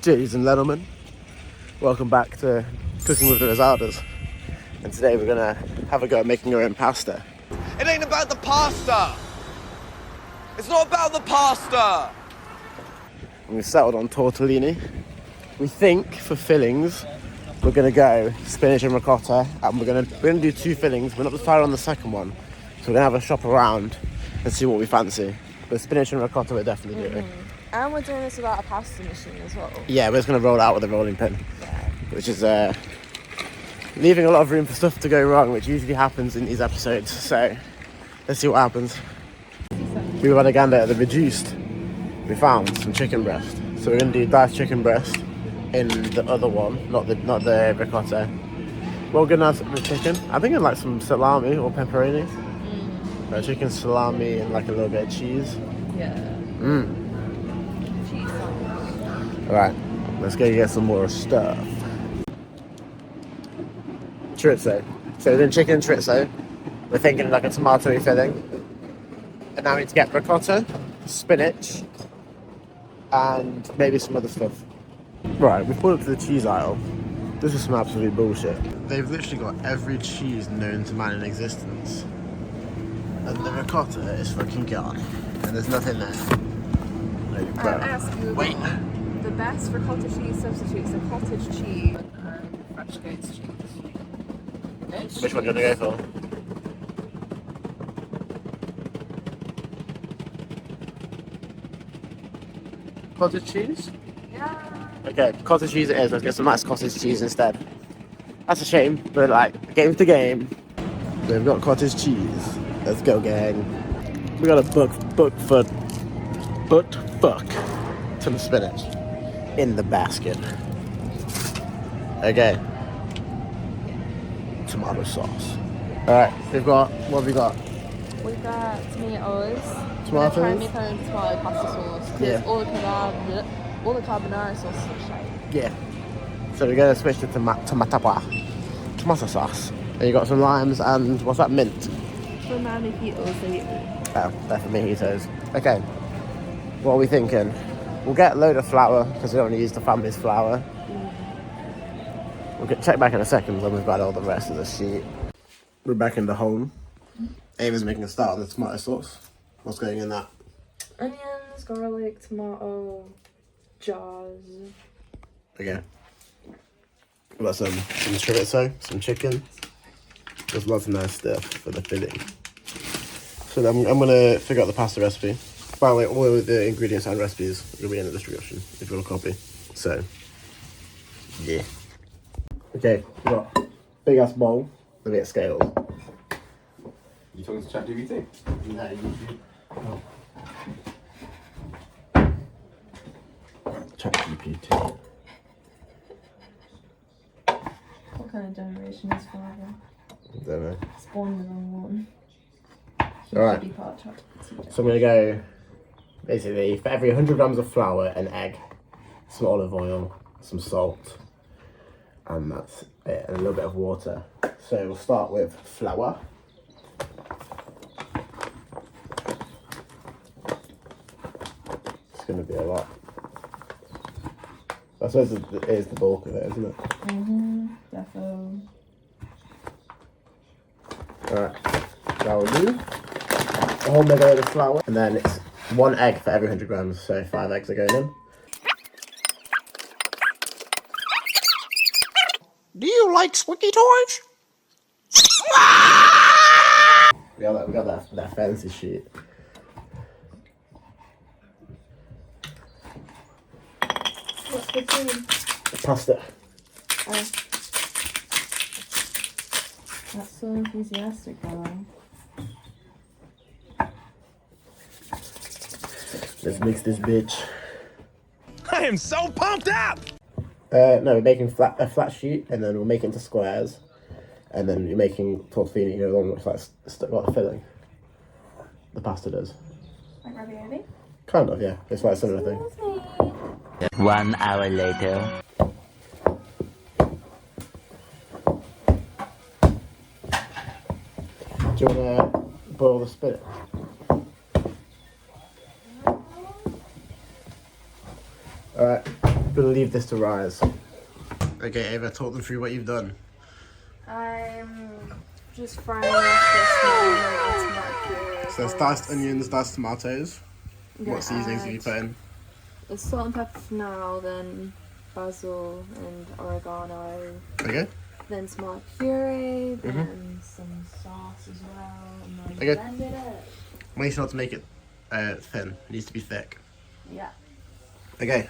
Ladies and gentlemen, welcome back to Cooking with the Raizadas. And today we're gonna have a go at making our own pasta. It ain't about the pasta! It's not about the pasta! And we've settled on tortellini. We think for fillings, we're gonna go spinach and ricotta, and we're gonna do two fillings. We're not decided on the second one, so we're gonna have a shop around and see what we fancy. But spinach and ricotta we're definitely doing. And we're doing this without a pasta machine as well. Yeah, we're just gonna roll it out with a rolling pin. Yeah. Which is leaving a lot of room for stuff to go wrong, which usually happens in these episodes. So let's see what happens. We had a gander at the reduced. We found some chicken breast, so we're gonna do diced chicken breast in the other one, not the ricotta. We're gonna have some chicken. I think I'd like some salami or pepperoni. Chicken salami and like a little bit of cheese. Yeah. Cheese sandwich. All right, let's go get some more stuff. Chorizo. So we're doing chicken chorizo. We're thinking like a tomato filling. And now we need to get ricotta, spinach, and maybe some other stuff. Right, we've pulled up to the cheese aisle. This is some absolute bullshit. They've literally got every cheese known to man in existence. And the ricotta is fucking gone. And there's nothing there. Ask you Wait. the best ricotta cheese substitutes are cottage cheese and fresh goat's cheese. Which one do you want to go for? Cottage cheese? Yeah. Okay, cottage cheese it is. Let's get some nice cottage cheese instead. That's a shame, but like, game's the game. So we've got cottage cheese. Let's go, gang. We got a butt fuck some spinach in the basket. Okay. Tomato sauce. Alright, what have we got? We've got tomatoes. Tomatoes? We're gonna try and make our own tomato pasta sauce. Because Yeah. all the carbonara sauce is shite. Yeah. So we're gonna switch to tomato sauce. And you got some limes and what's that, mint? For my mojitos, Oh, they're for mojitos. Okay. What are we thinking? We'll get a load of flour because we don't want to use the family's flour. We'll check back in a second when we've got all the rest of the sheet. We're back in the home. Ava's making a start on the tomato sauce. What's going in that? onions, garlic, tomato, jars. Okay. We've got some chorizo, some chicken. There's lots of nice stuff for the filling. So I'm going to figure out the pasta recipe. By the way, all of the ingredients and recipes will be in the description if you want a copy. So, yeah. Okay, we've got a big ass bowl. Let me get scales. You talking to ChatGPT? No, YouTube. ChatGPT. What kind of generation is father? Don't know. Spawned the wrong one. Alright. Be part of So I'm going to go, basically, for every 100 grams of flour, an egg, some olive oil, some salt, and that's it, and a little bit of water. So we'll start with flour. It's going to be a lot. I suppose it is the bulk of it, isn't it? Defo. Alright, that will do. A whole mega load of flour, and then it's one egg for every 100 grams, so 5 eggs are going in. Do you like squeaky toys? we got that fancy sheet. What's the food? Pasta. That's so enthusiastic, brother. Let's mix this bitch. I am so pumped up! No, we're making a flat sheet, and then we'll make it into squares, and then you're making tortellini, you know, the one which like got the filling. The pasta does. Like ravioli? Kind of, yeah. It's like a similar thing. 1 hour later. Do you want to boil the spinach? Alright, I'm gonna leave this to rise. Okay, Ava, talk them through what you've done. I'm just frying off this tomato. So it's diced onions, diced tomatoes. What seasonings have you put in? It's salt and pepper for now, then basil and oregano. Okay. Then tomato puree, then some sauce as well, and then Okay. blend it up. Make sure to make it thin. It needs to be thick. Yeah. Okay.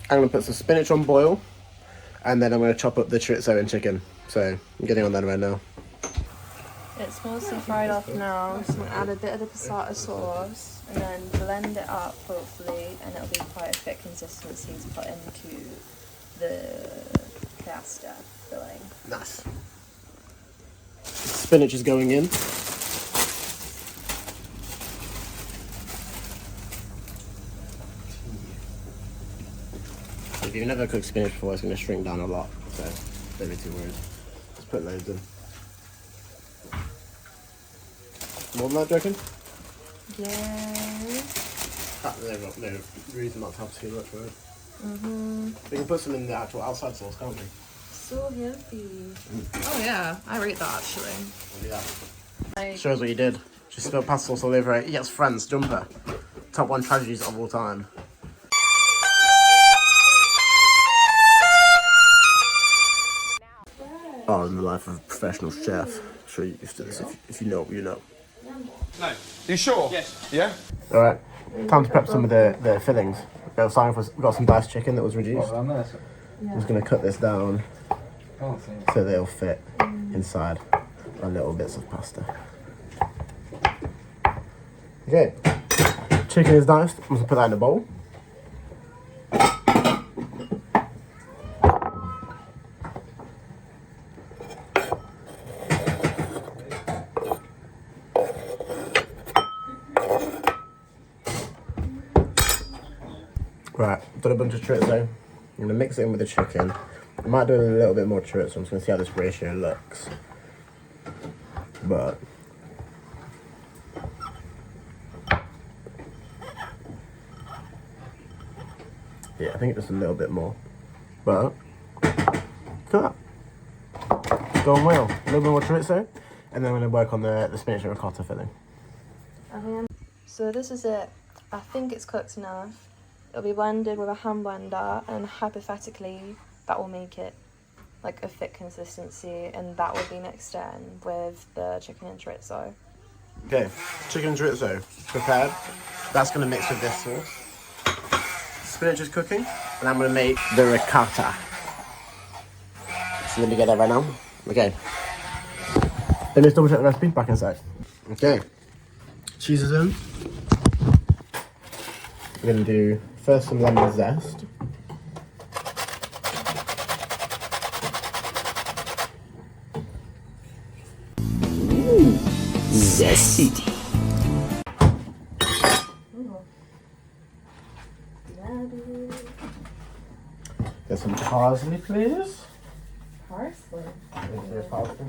I'm gonna put some spinach on boil, and then I'm gonna chop up the chorizo and chicken. So I'm getting on that right now. It's mostly fried off now, so I'm gonna add a bit of the passata sauce and then blend it up hopefully, and it'll be quite a thick consistency to put into the pasta filling. Nice. Spinach is going in. If you've never cooked spinach before, it's going to shrink down a lot, so don't be too worried. Just put loads in. More than that, do you reckon? Yeah. No reason not to have too much, right? We can put some in the actual outside sauce, can't we? So healthy. Oh yeah, I rate that actually. We'll do that. Shows what you did. Just spilled pasta sauce all over it. Yes, friends, jumper. Top 1 tragedies of all time. Oh, in the life of a professional chef. I'm sure you're used to this. If you know, you know. No. You sure? Yes. Yeah? Alright, time to prep some of the fillings. We've got some diced chicken that was reduced. I'm just going to cut this down so they'll fit inside our little bits of pasta. Okay, chicken is diced. I'm going to put that in a bowl. Right, I've done a bunch of chorizo. I'm going to mix it in with the chicken. I might do a little bit more chorizo, so I'm just going to see how this ratio looks. But yeah, I think just a little bit more. But look at that. Going well. A little bit more chorizo. And then I'm going to work on the spinach and ricotta filling. So this is it. I think it's cooked enough. It'll be blended with a hand blender, and hypothetically that will make it like a thick consistency, and that will be mixed in with the chicken and chorizo. Okay, chicken and chorizo prepared. That's going to mix with this sauce. Spinach is cooking, and I'm going to make the ricotta. So let me get that right now. Okay. Let me just double check the recipe, back in a sec. Okay, cheese is in. We're going to do first some lemon zest. Ooh, zesty. Get some parsley, please. Parsley? There's parsley.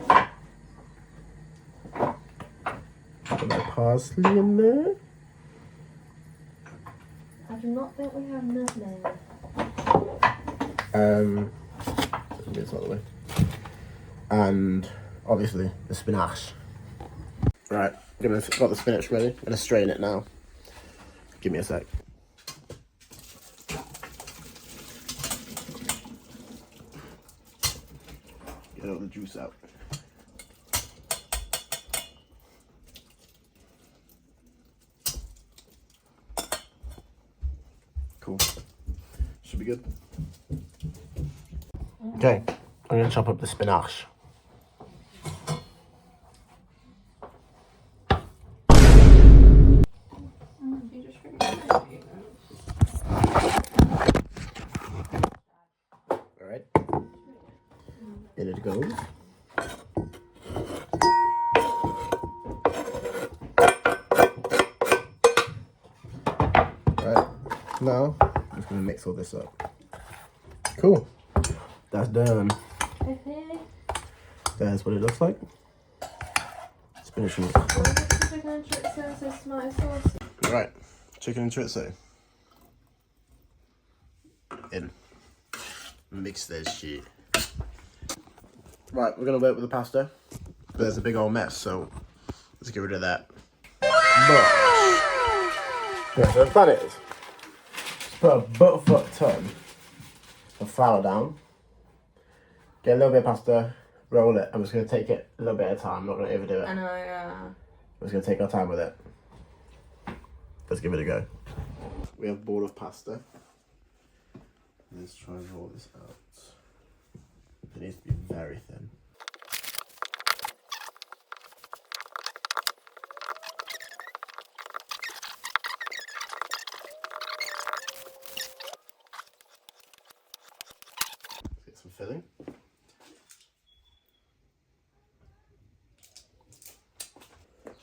Put my parsley in there. I do not think we have nutmeg. Get this out of the way. And obviously the spinach. Right, got the spinach ready. I'm gonna strain it now. Give me a sec. Get all the juice out. Cool. Should be good. Okay, I'm gonna chop up the spinach. Alright. In it goes. Alright. Now, I'm just gonna mix all this up. Cool. That's done. That's what it looks like. Spinach and Right, chicken and chorizo. In. Mix that shit. Right, we're gonna work with the pasta. But there's a big old mess, so let's get rid of that. But yeah, so the plan is just put a butterfuck ton of flour down. Get a little bit of pasta, roll it. I'm just gonna take it a little bit at a time. I'm not gonna overdo it. I know, yeah. We're just gonna take our time with it. Let's give it a go. We have a bowl of pasta. Let's try and roll this out. It needs to be very thin. Let's get some filling.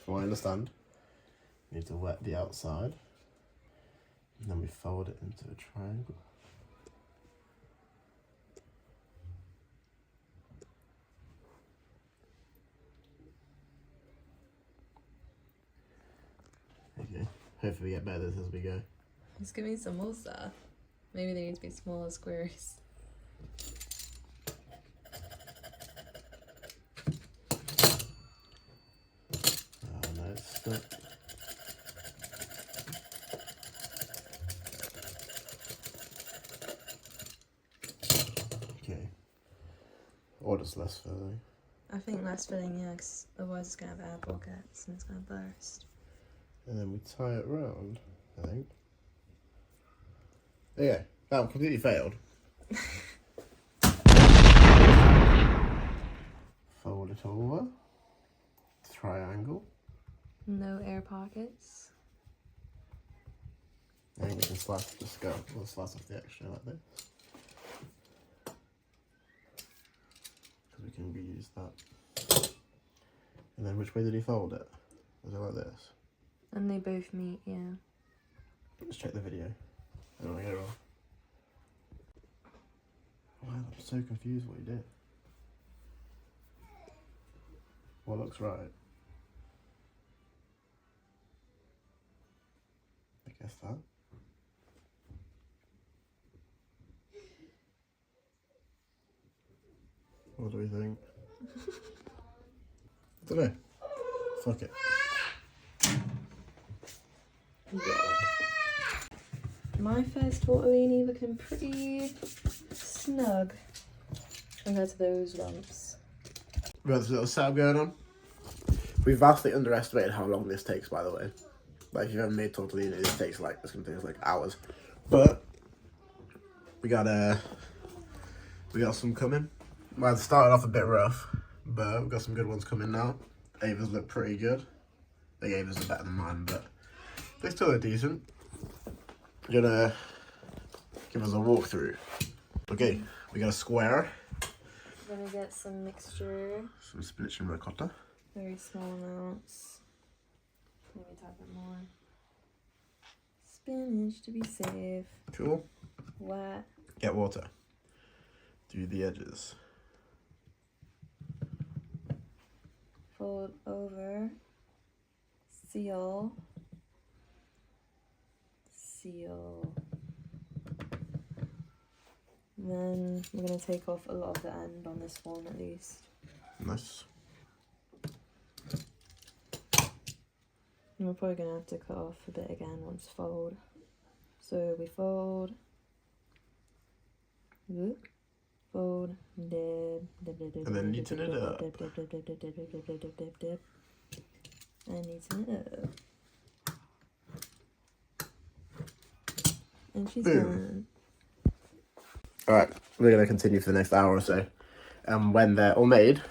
From what I understand, you need to wet the outside, and then we fold it into a triangle. Okay, hopefully we get better at this as we go. Just give me some more stuff. Maybe they need to be smaller squares. Oh no, it's stuck. Okay. Or just less filling. I think less filling, yeah, because otherwise it's going to have air pockets and it's going to burst. And then we tie it round, I think. There you go. That one completely failed. Fold it over. Triangle. No air pockets. I think we can slice, just go, we'll slice off the extra like this. Because we can reuse that. And then which way did he fold it? Was it like this? And they both meet, yeah. Let's check the video. I don't want to get it wrong. Wow, I'm so confused what he did. What looks right? I guess that. What do we think? I don't know. Fuck it. My first tortellini looking pretty snug compared to those lumps. We got this little setup going on. We vastly underestimated how long this takes, by the way. Like, if you've ever made tortellini, this takes like, it's gonna take us like hours. But we got some coming. Well, it started off a bit rough, but we've got some good ones coming now. Ava's look pretty good. I think Ava's are better than mine, but they still look decent. You're gonna give us a walkthrough. Okay, we got a square. We're gonna get some mixture, Some spinach and ricotta. very small amounts. Maybe a tad bit more. Spinach to be safe. Cool. Wet. Get water. Do the edges. Fold over. Seal. Seal. And then we're going to take off a lot of the end on this one at least. Nice. And we're probably going to have to cut off a bit again once fold. So we fold. Whoop. Fold. Dip. Dip, dip, dip, And then dip, neaten dip, it dip, up. Dip, dip, dip, dip, dip, dip, dip, dip, dip, dip, dip. And neaten it up. And she's Boom. done. Alright, we're going to continue for the next hour or so. And when they're all made,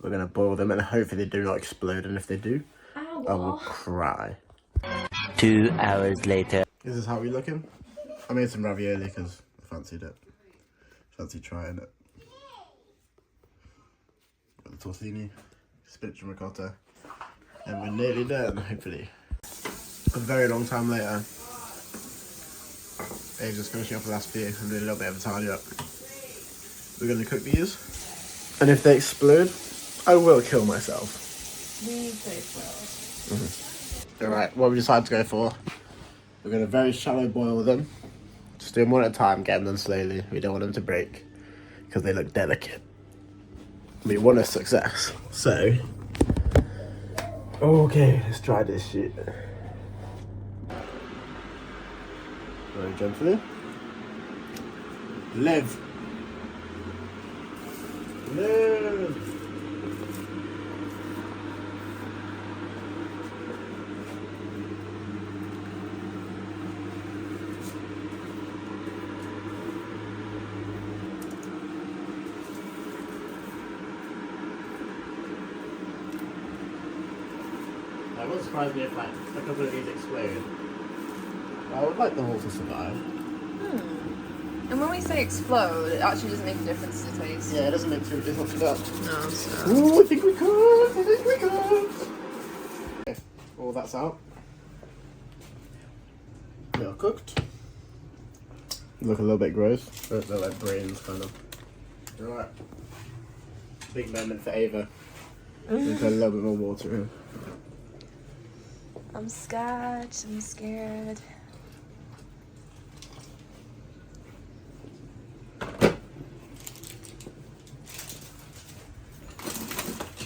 we're going to boil them and hopefully they do not explode. And if they do, I will cry. 2 hours later. This is how we looking. I made some ravioli because I fancied it. Fancy trying it. Got the tortellini, spinach and ricotta. And we're nearly done, hopefully. A very long time later. Dave's just finishing off the last few and doing a little bit of a tidy up. We're going to cook these. And if they explode, I will kill myself. We both will. Alright, what we decided to go for, we're going to very shallow boil them. Just do them one at a time, get them done slowly. We don't want them to break. because they look delicate. We want a success, so okay, let's try this shit. Very gently. Live. It wouldn't surprise me if like a couple of these explode. I would like them all to survive. And when we say explode, it actually doesn't make a difference to the taste. Yeah, it doesn't make too, it's not too bad. No, so. Ooh, I think we could! Okay, all that's out. They are cooked. Look a little bit gross. They're like brains, kind of. Alright. Big moment for Ava. Put a little bit more water in. I'm scared. I'm scared.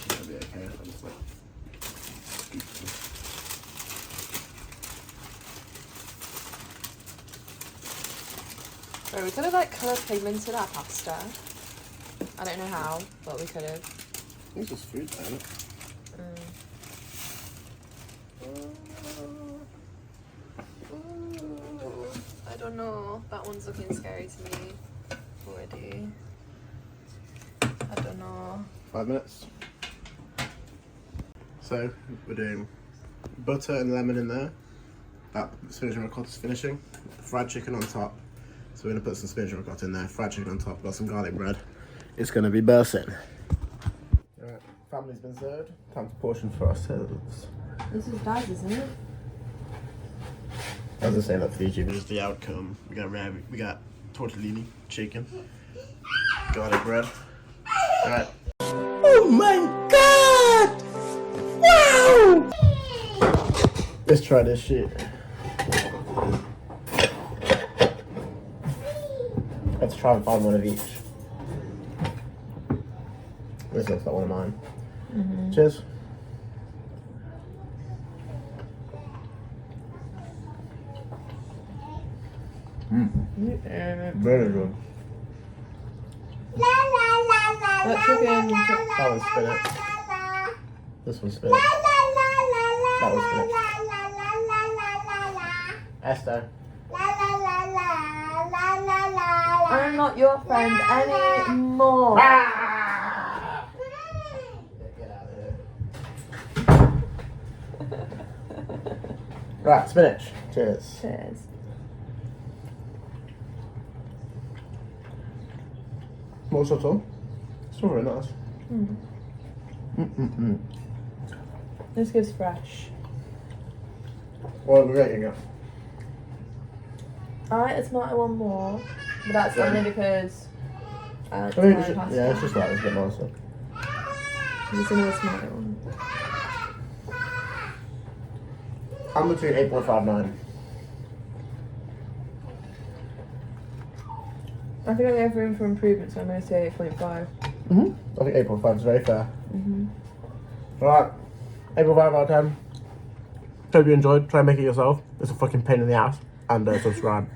That'll be okay. I'll just like scoop them. Right, we could have like colour pigmented our pasta. I don't know how, but we could have. It's just food, isn't it? I don't know. That one's looking scary to me already. I don't know. 5 minutes. So we're doing butter and lemon in there. That spinach and ricotta is finishing. Fried chicken on top. So we're gonna put some spinach and ricotta in there. Fried chicken on top. Got some garlic bread. It's gonna be bursting. Alright, family's been served. Time to portion for ourselves. This is nice, isn't it? As I say, look, for YouTube, here's the outcome. We got tortellini, chicken, garlic bread. Alright. Oh my god! Wow! Let's try this shit. Let's try and find one of each. This looks like one of mine. Cheers. Very good. That chicken. That one's spinach. This one's spinach. That one's spinach. Esther. I'm not your friend anymore. Get out of here. Right, spinach. Cheers. Cheers. More subtle. Still very nice. This gives fresh. What are we rating it? I like the tomato one more, but that's only because I like I think tomato pasta. yeah, it's just like it's a bit nicer. It's another tomato one. I'm between 8.59. I think I have room for improvement, so I'm going to say 8.5. I think 8.5 is very fair. Alright, 8.5 out of 10. Hope you enjoyed. Try and make it yourself. It's a fucking pain in the ass. And subscribe.